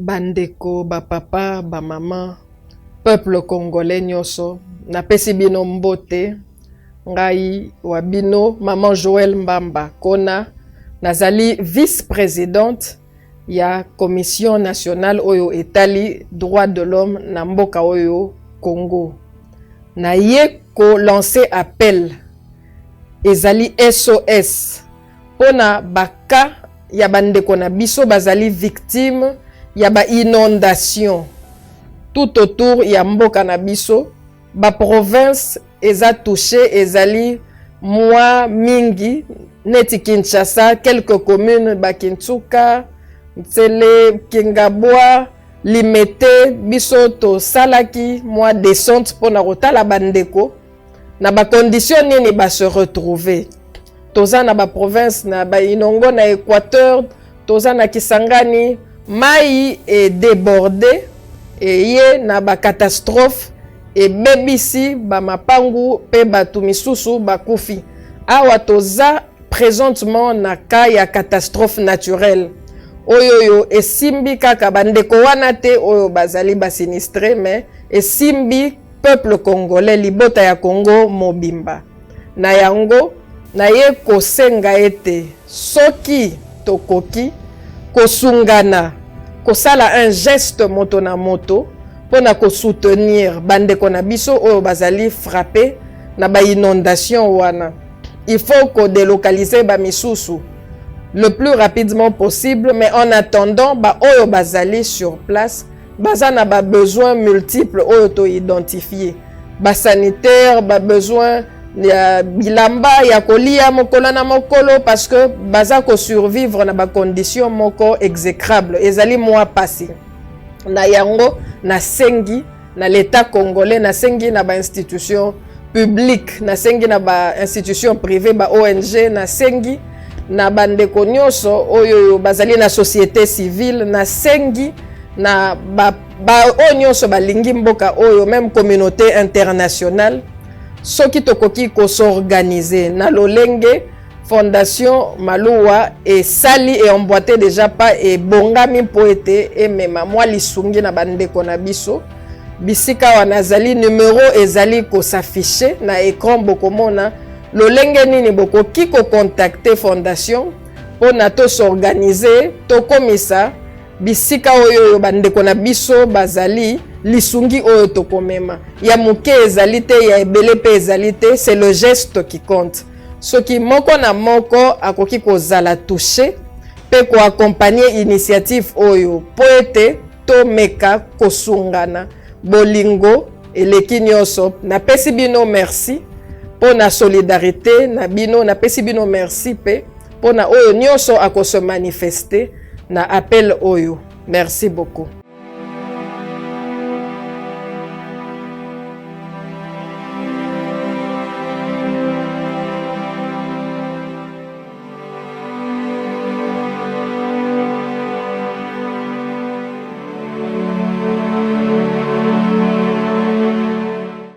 Bandeko, ba papa, ba maman, peuple congolais nyonso, na pesi bino mbote, ngai wabino, maman Joël Mbamba, kona, nazali vice-présidente ya commission nationale oyo etali droit de l'homme na mboka oyo Congo. Na ye ko lancer appel ezali SOS pona baka ya bandeko na biso bazali victime ya ba inondation tout autour ya mboka na biso, ba province eza touché ezali mwa mingi neti Kinshasa, quelques communes ba Kintsuka, Tsele, Kingabwa, Limete, biso to salaki mwa descente pona kotala bandeko na ba condition nini ba se retrouver. Toza na ba province na ba Inongo na Équateur, toza na Kisangani, mai est débordé et ye na ba catastrophe et bebisi ba mapangu pe batu misusu ba kufi. Awa toza présentement na cas ya catastrophe naturelle. Oyoyo esimbi kaka bandeko wana te oyo bazali ba sinistré, mais esimbi peuple congolais libota ya Congo mobimba. Na yango na ye kosenga ete soki tokoki kosungana kosala un geste moto na moto pona ko soutenir bandeko na biso oyo bazali frappé na ba inondation wana. Il faut ko délocaliser ba misusu le plus rapidement possible, mais en attendant ba oyo bazali sur place baza na ba besoins multiples oyo to identifier, ba sanitaire, ba besoin ya bilamba ya kolia mokolo na mokolo, parce que baza ko survivre na ba condition moko exécrable ezali moi passé. Na yango na sengi na l'état congolais, na sengi na ba institution publique, na sengi na ba institution privée, ba ONG, na sengi na bandeko nyonso oyo bazali na société civile, na sengi na ba nyonso balingi mboka oyo, même communauté internationale, soki tokoki ko s'organiser na lolenge fondation Maluwa et sali et emboîté déjà pas et bongami poete et mema moi lisungi na bandeko na biso bisika wanazali numéro ezali ko s'afficher na écran bokomona lolenge nini bokoki ko contacter fondation pona to s'organiser to komisa bisika oyo bandeko na biso bazali lisungi oyo tokomema ya muke ezali te ya ebele pe ezali te, c'est le geste qui compte. Soki moko na moko akoki kozala touché pe ko accompagner initiative oyo po ete to meka kosungana bolingo eleki nyonso. Na pesi bino merci pona solidarité na bino, na pesi bino merci pe pona oyo nyonso ako se manifester na appel oyo. Merci beaucoup.